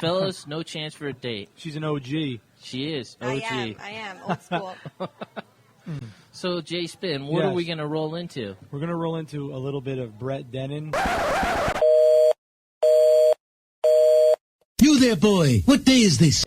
Fellas, no chance for a date. She's an OG. She is. OG. I am. Old school. So, Jay Spin, what are we going to roll into? We're going to roll into a little bit of Brett Dennen. You there, boy. What day is this?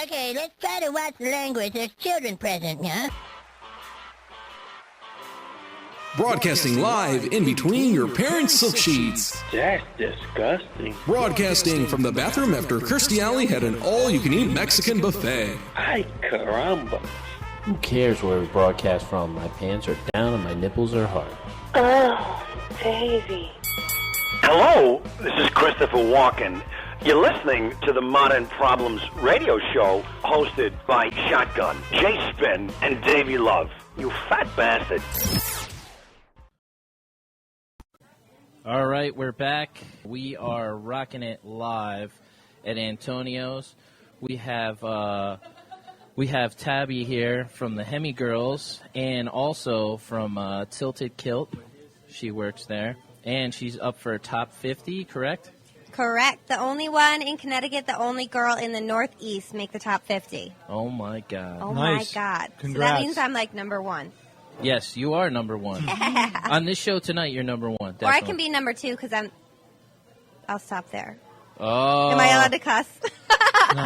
Okay, let's try to watch the language. There's children present, huh? Broadcasting live in between your parents' silk sheets. That's disgusting. Broadcasting from the bathroom after Kirstie Alley had an all-you-can-eat Mexican buffet. Ay, caramba. Who cares where we broadcast from? My pants are down and my nipples are hard. Oh, Davy. Hello, this is Christopher Walken. You're listening to the Modern Problems radio show hosted by Shotgun, Jay Spin, and Davy Love. You fat bastard. All right, we're back. We are rocking it live at Antonio's. We have Tabby here from the Hemi Girls and also from Tilted Kilt. She works there, and she's up for top 50, correct? Correct. The only one in Connecticut, the only girl in the Northeast make the top 50. Oh, my God. Oh, Nice. my God. Congrats. So that means I'm like number one. Yes, you are number one. On this show tonight, you're number one. Definitely. Or I can be number two because I'll stop there. Oh. Am I allowed to cuss?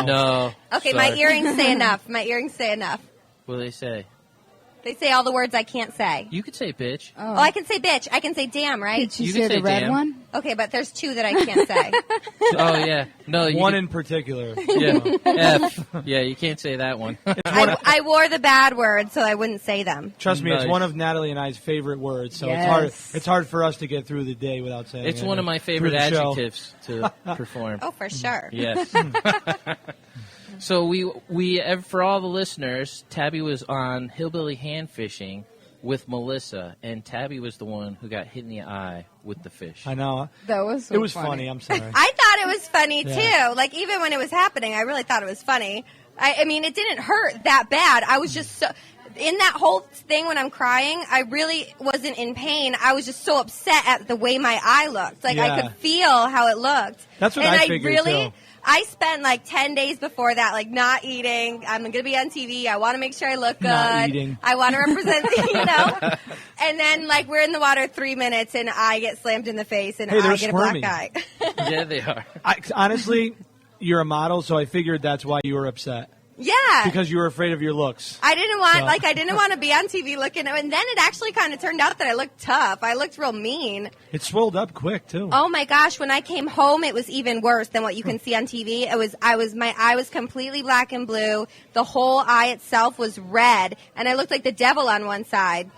No. Okay, Sorry. my earrings say enough. My earrings say enough. What do they say? They say all the words I can't say. You could say bitch. Oh, I can say bitch. I can say damn, right? Did you You say can the say red damn. one? Okay, but there's two that I can't say. Oh, yeah. No, you One can- in particular. Yeah. F. Yeah, you can't say that one. I wore the bad words so I wouldn't say them. Trust me, it's Nice. one of Natalie and I's favorite words, so Yes. it's hard for us to get through the day without saying It's it one of my favorite through the show. adjectives to perform. Oh, for sure. Yes. So we for all the listeners, Tabby was on Hillbilly Handfishing with Melissa, and Tabby was the one who got hit in the eye with the fish. I know. That was so It was funny. I'm sorry. I thought it was funny, Yeah. too. Like, even when it was happening, I really thought it was funny. I mean, it didn't hurt that bad. I was just so... In that whole thing when I'm crying, I really wasn't in pain. I was just so upset at the way my eye looked. Like, I Yeah. could feel how it looked. That's what and I figured, too. I spent like 10 days before that, like, not eating. I'm going to be on TV. I want to make sure I look good. Not eating. I want to represent, And then, like, we're in the water 3 minutes, and I get slammed in the face, and Hey, they're I get a black squirmy. eye. Yeah, they are. Honestly, you're a model, so I figured that's why you were upset. Yeah. Because you were afraid of your looks. I didn't want to be on TV looking, and then it actually kind of turned out that I looked tough. I looked real mean. It swelled up quick, too. Oh my gosh, when I came home, it was even worse than what you can see on TV. My eye was completely black and blue. The whole eye itself was red, and I looked like the devil on one side.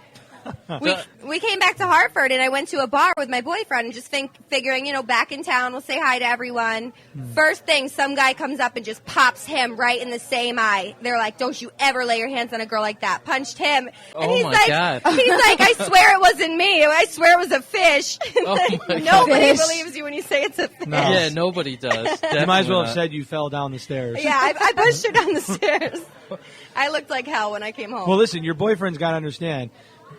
We came back to Hartford, and I went to a bar with my boyfriend, and just figuring, back in town, we'll say hi to everyone. First thing, some guy comes up and just pops him right in the same eye. They're like, "Don't you ever lay your hands on a girl like that." Punched him, and Oh he's my like, God. "He's like, I swear it wasn't me. I swear it was a fish." Oh my Nobody God. believes you when you say it's a fish. No. Yeah, nobody does. You might as well have Definitely said you fell down the stairs. Yeah, I pushed her down the stairs. I looked like hell when I came home. Well, listen, your boyfriend's got to understand.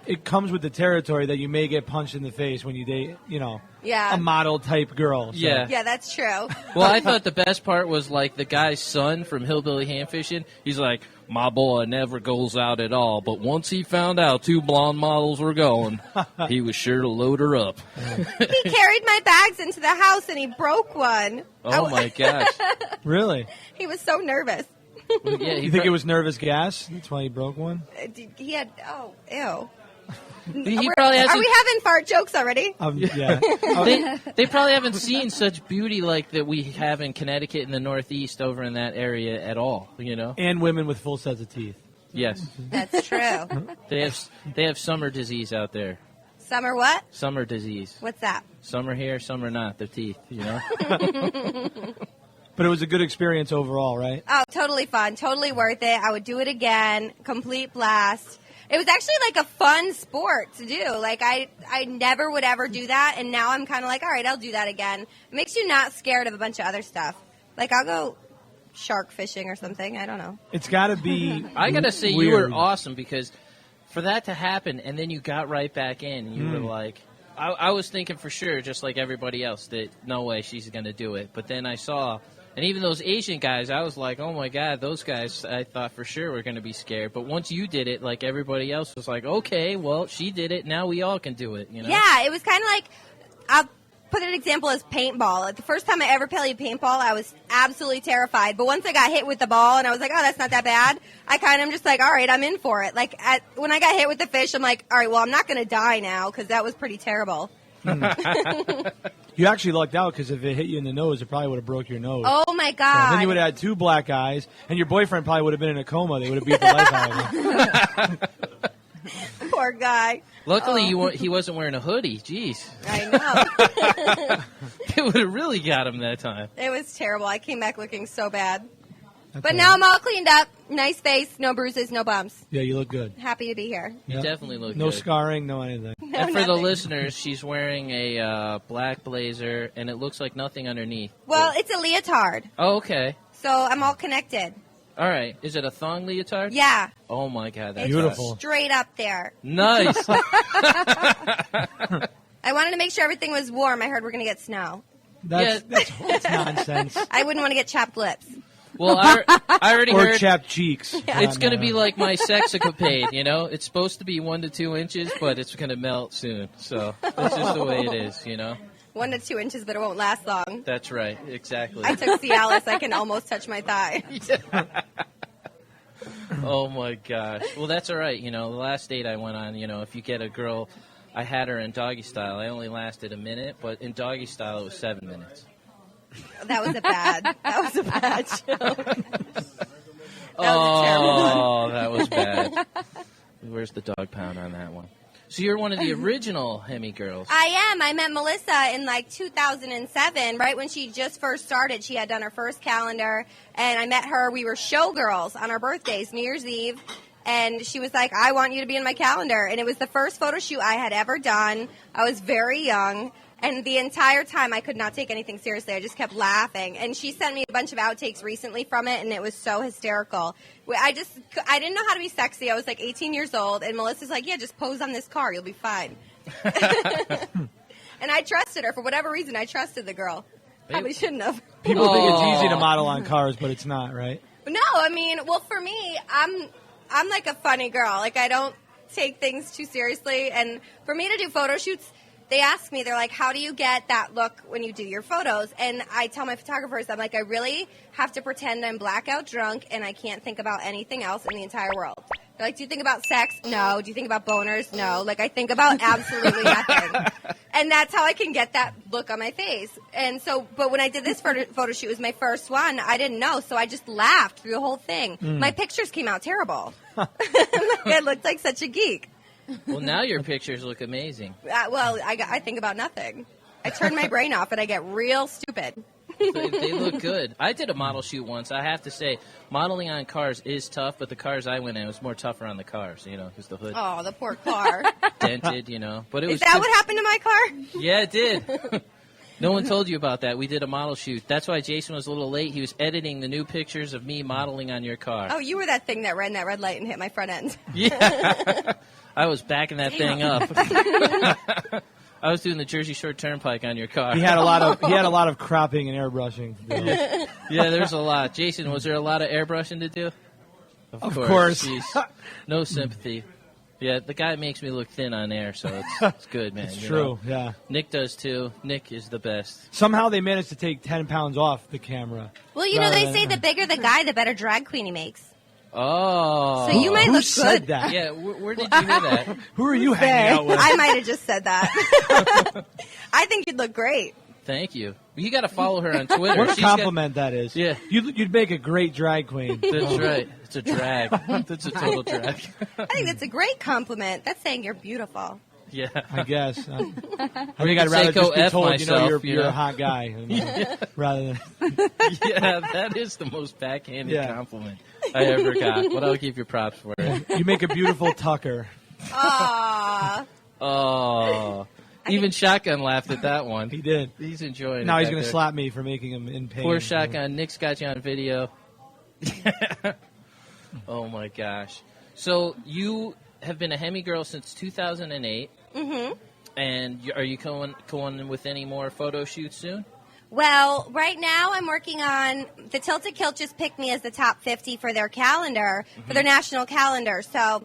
It comes with the territory that you may get punched in the face when you date, Yeah. a model-type girl. So. Yeah. Yeah, that's true. Well, I thought the best part was, like, the guy's son from Hillbilly Handfishing. He's like, "My boy never goes out at all, but once he found out 2 blonde models were going, he was sure to load her up." He carried my bags into the house and he broke one. Oh, my gosh. Really? He was so nervous. Yeah, You think it was nervous gas? That's why he broke one? He had, ew. He probably Are hasn't. we having fart jokes already? Yeah. They probably haven't seen such beauty like that we have in Connecticut and the Northeast over in that area at all. And women with full sets of teeth. Yes, That's true. they have summer disease out there. Summer what? Summer disease. What's that? Some are here, some are not. Their teeth. But it was a good experience overall, right? Oh, totally fun. Totally worth it. I would do it again. Complete blast. It was actually like a fun sport to do. Like I never would ever do that, and now I'm kind of like, all right, I'll do that again. It makes you not scared of a bunch of other stuff. Like I'll go shark fishing or something. I don't know. It's got to be. I gotta say, weird. you were awesome because for that to happen, and then you got right back in, and you were like, I was thinking for sure, just like everybody else, that no way she's gonna do it. But then I saw. And even those Asian guys, I was like, oh, my God, those guys I thought for sure were going to be scared. But once you did it, like everybody else was like, okay, well, she did it. Now we all can do it, you know? Yeah, it was kind of like, I'll put an example as paintball. Like the first time I ever played paintball, I was absolutely terrified. But once I got hit with the ball and I was like, oh, that's not that bad, I kind of am just like, all right, I'm in for it. Like when I got hit with the fish, I'm like, all right, well, I'm not going to die now because that was pretty terrible. You actually lucked out because if it hit you in the nose, it probably would have broke your nose. Oh, my God. So then you would have had 2 black eyes, and your boyfriend probably would have been in a coma. They would have beat the life out of him. Poor guy. Luckily, he wasn't wearing a hoodie. Jeez. I know. It would have really got him that time. It was terrible. I came back looking so bad. That's But all now right. I'm all cleaned up. Nice face, no bruises, no bumps. Yeah, you look good. Happy to be here. You Yep. definitely look No good. scarring, no anything. No, And for the nothing. listeners, she's wearing a black blazer, and it looks like nothing underneath. Well, it's a leotard, Oh, okay. so I'm all connected. All right. Is it a thong leotard? Yeah. Oh, my God. That's It's Beautiful. straight up there. Nice. I wanted to make sure everything was warm. I heard we're going to get snow. That's nonsense. I wouldn't want to get chapped lips. Well, I already Or heard chapped cheeks. it's going to be like my sexicapade, you know? It's supposed to be 1 to 2 inches, but it's going to melt soon. So that's just the way it is, you know? 1 to 2 inches, but it won't last long. That's right. Exactly. I took Cialis. I can almost touch my thigh. Oh, my gosh. Well, that's all right. You know, the last date I went on, you know, if you get a girl, I had her in doggy style. I only lasted a minute, but in doggy style, it was 7 minutes. That was a bad joke. Oh, that was bad. Where's the dog pound on that one? So you're one of the original Hemi girls. I am. I met Melissa in like 2007, right when she just first started. She had done her first calendar, and I met her. We were showgirls on our birthdays, New Year's Eve, and she was like, I want you to be in my calendar. And it was the first photo shoot I had ever done. I was very young. And the entire time, I could not take anything seriously. I just kept laughing. And she sent me a bunch of outtakes recently from it, and it was so hysterical. I didn't know how to be sexy. I was like 18 years old, and Melissa's like, yeah, just pose on this car. You'll be fine. And I trusted her. For whatever reason, I trusted the girl. Probably shouldn't have. People think it's easy to model on cars, but it's not, right? No, I mean, well, for me, I'm like a funny girl. Like, I don't take things too seriously. And for me to do photo shoots, they ask me, they're like, how do you get that look when you do your photos? And I tell my photographers, I'm like, I really have to pretend I'm blackout drunk and I can't think about anything else in the entire world. They're like, do you think about sex? No. Do you think about boners? No. Like, I think about absolutely nothing. And that's how I can get that look on my face. And so, but when I did this photo shoot, it was my first one, I didn't know, so I just laughed through the whole thing. My pictures came out terrible. I looked like such a geek. Well, now your pictures look amazing. I think about nothing. I turn my brain off and I get real stupid. They look good. I did a model shoot once. I have to say, modeling on cars is tough, but the cars I went in, it was more tougher on the cars, you know, because the hood Oh, the poor car. dented, you know. But it was Is that good. what happened to my car? Yeah, it did. No one told you about that. We did a model shoot. That's why Jason was a little late. He was editing the new pictures of me modeling on your car. Oh, you were that thing that ran that red light and hit my front end. Yeah. I was backing that thing up. I was doing the Jersey Shore Turnpike on your car. He had a lot of cropping and airbrushing. Yeah, there's a lot. Jason, was there a lot of airbrushing to do? Of course. Jeez. No sympathy. Yeah, the guy makes me look thin on air, so it's good, man. It's you true, know? yeah. Nick does too. Nick is the best. Somehow they managed to take 10 pounds off the camera. Well, you know, they say the bigger the guy, the better drag queen he makes. Oh. So you might Who look said good. that? Yeah, where did you hear that? Who are you hanging out with? I might have just said that. I think you'd look great. Thank you. You got to follow her on Twitter. What a She's got- compliment that is. Yeah. You'd make a great drag queen. That's right. It's a drag. That's a total drag. I think that's a great compliment. That's saying you're beautiful. Yeah. I guess. I Or think you I'd could rather say, just "Go be F told, myself," you're a hot guy, rather than. Yeah, that is the most backhanded Yeah. compliment. I ever got. But I'll give you props for it. You make a beautiful tucker. Aww. Oh. Even Shotgun laughed at that one. He did. He's enjoying it. Now he's back going to there. slap me for making him in pain. Poor Shotgun. Nick's got you on video. Oh, my gosh. So you have been a Hemi girl since 2008. Mm-hmm. And are you going with any more photo shoots soon? Well, right now I'm working on the Tilted Kilt just picked me as the top 50 for their calendar, for their national calendar. So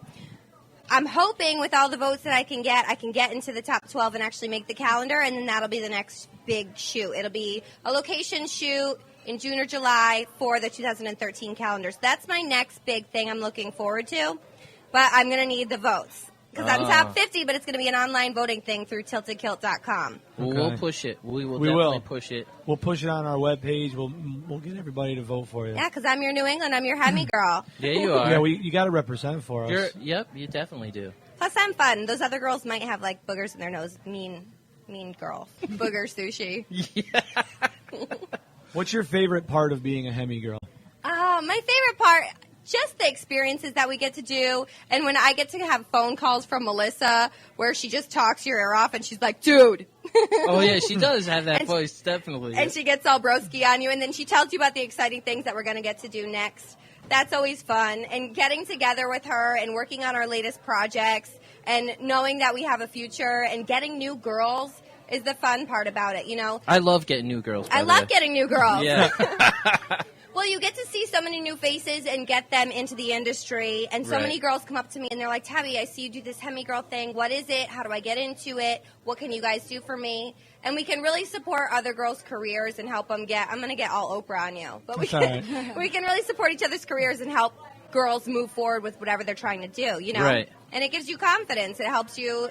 I'm hoping with all the votes that I can get into the top 12 and actually make the calendar, and then that'll be the next big shoot. It'll be a location shoot in June or July for the 2013 calendar. So that's my next big thing I'm looking forward to. But I'm going to need the votes. Because I'm top 50, but it's going to be an online voting thing through tiltedkilt.com. Well, Okay. we'll push it. We will definitely push it. We'll push it on our webpage. We'll get everybody to vote for you. Yeah, because I'm your New England. I'm your Hemi girl. Yeah, you are. Yeah, you got to represent for us. Yep, you definitely do. Plus, I'm fun. Those other girls might have, like, boogers in their nose. Mean girl. Booger sushi. What's your favorite part of being a Hemi girl? Oh, my favorite part, just the experiences that we get to do. And when I get to have phone calls from Melissa where she just talks your ear off and she's like, dude. Oh, yeah, she does have that voice, definitely. And she gets all broski on you. And then she tells you about the exciting things that we're going to get to do next. That's always fun. And getting together with her and working on our latest projects and knowing that we have a future and getting new girls is the fun part about it, you know? I love getting new girls. I love getting new girls. Yeah. Well, you get to see so many new faces and get them into the industry. And so many girls come up to me and they're like, Tabby, I see you do this Hemi girl thing. What is it? How do I get into it? What can you guys do for me? And we can really support other girls' careers and help them get, I'm going to get all Oprah on you. But we can, we can really support each other's careers and help girls move forward with whatever they're trying to do, you know? Right. And it gives you confidence. It helps you,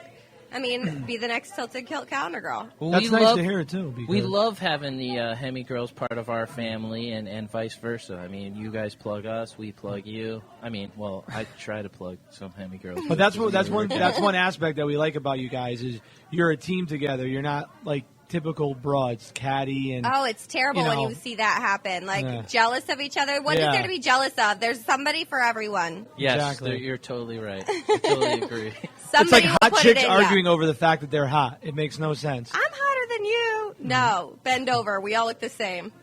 be the next Tilted Kilt calendar girl. Well, That's nice to hear it, too. We love having the Hemi girls part of our family and vice versa. I mean, you guys plug us, we plug you. I try to plug some Hemi girls. But that's one aspect that we like about you guys is you're a team together. You're not like typical broads, catty and. Oh, it's terrible when you see that happen. Like jealous of each other. What is there to be jealous of? There's somebody for everyone. Yes, exactly. You're totally right. I totally agree. It's like hot chicks arguing over the fact that they're hot. It makes no sense. I'm hotter than you. No, bend over. We all look the same.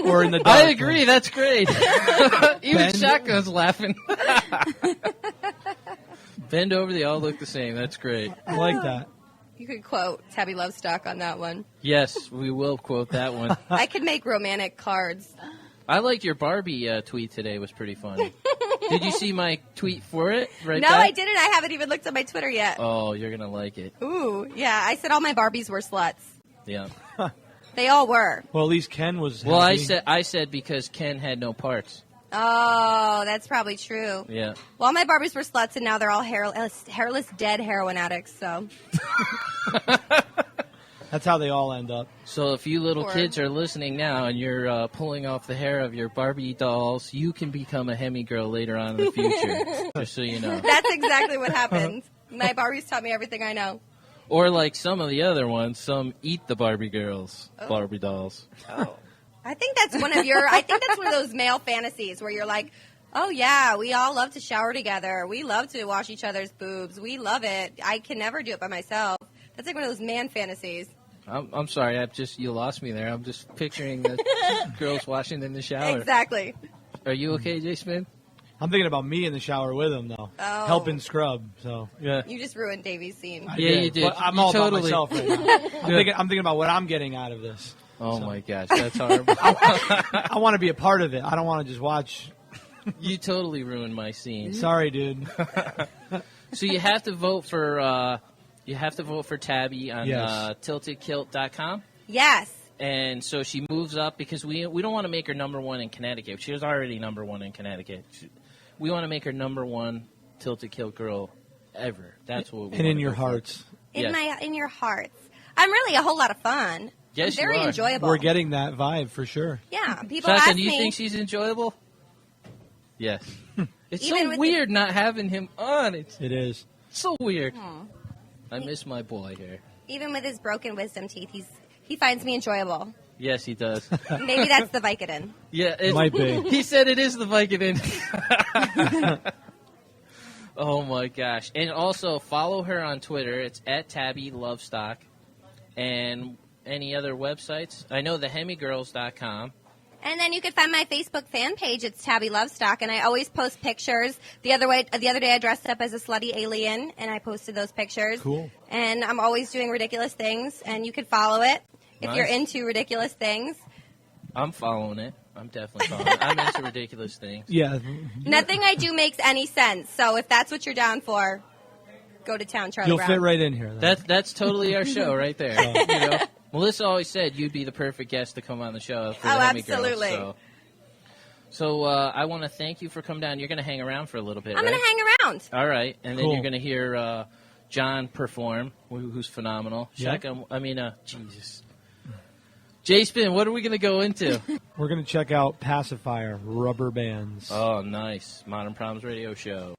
Or in the dark. I agree. That's great. Even Shotgun's laughing. Bend over. They all look the same. That's great. I like that. You could quote Tabby Lovestock on that one. Yes, we will quote that one. I could make romantic cards. I liked your Barbie tweet today. It was pretty funny. Did you see my tweet for it? Right No, back? I didn't. I haven't even looked at my Twitter yet. Oh, you're going to like it. Ooh, yeah. I said all my Barbies were sluts. Yeah. They all were. Well, at least Ken was. Well, happy. I said because Ken had no parts. Oh, that's probably true. Yeah. Well, my Barbies were sluts, and now they're all hairless, dead heroin addicts. So. That's how they all end up. So if you little Poor. kids are listening now and you're pulling off the hair of your Barbie dolls, you can become a Hemi girl later on in the future. Just so you know. That's exactly what happens. My Barbies taught me everything I know. Or like some of the other ones, some eat the Barbie girls, Barbie dolls. Oh. I think that's one of those male fantasies where you're like, oh yeah, we all love to shower together. We love to wash each other's boobs. We love it. I can never do it by myself. That's like one of those man fantasies. I'm sorry, you lost me there. I'm just picturing the girls washing in the shower. Exactly. Are you okay, Jay Smith? I'm thinking about me in the shower with him, though. Oh. Helping scrub, so. Yeah. You just ruined Davey's scene. You did. But I'm You all totally- about myself right now. I'm thinking about what I'm getting out of this. Oh my gosh, that's horrible. I want to be a part of it. I don't want to just watch. You totally ruined my scene. Sorry, dude. So you have to vote for Tabby on Yes. tiltedkilt.com. Yes. And so she moves up because we don't want to make her number one in Connecticut. She was already number one in Connecticut. We want to make her number one Tilted Kilt girl ever. That's what we And in wanna your go for. hearts. Yes. In your hearts. I'm really a whole lot of fun. Yes, I'm very you are. enjoyable. We're getting that vibe for sure. Yeah, people Shotgun, ask do you me. think she's enjoyable? Yes. It's Even so with weird not having him on. It's It is. so weird. I miss my boy here. Even with his broken wisdom teeth, he finds me enjoyable. Yes, he does. Maybe that's the Vicodin. Yeah, it Might be. He said it is the Vicodin. Oh my gosh! And also follow her on Twitter. It's at Tabby Lovestock. And any other websites? I know the HemiGirls.com. And then you can find my Facebook fan page. It's Tabby Lovestock, and I always post pictures. The other day, I dressed up as a slutty alien, and I posted those pictures. Cool. And I'm always doing ridiculous things, and you can follow it if Nice. you're into ridiculous things. I'm following it. I'm definitely following it. I'm into ridiculous things. Yeah. Nothing I do makes any sense. So if that's what you're down for, go to town, Charlie You'll Brown. fit right in here. Then. That's totally our show right there. You know? Melissa always said you'd be the perfect guest to come on the show for the Hemi Girls, absolutely. So I want to thank you for coming down. You're going to hang around for a little bit, I'm right? going to hang around. All right, and then Cool. you're going to hear John perform, who's phenomenal. Yeah. Shotgun, Jesus. J-Spin, what are we going to go into? We're going to check out Pacifier Rubber Bands. Oh, nice. Modern Problems Radio Show.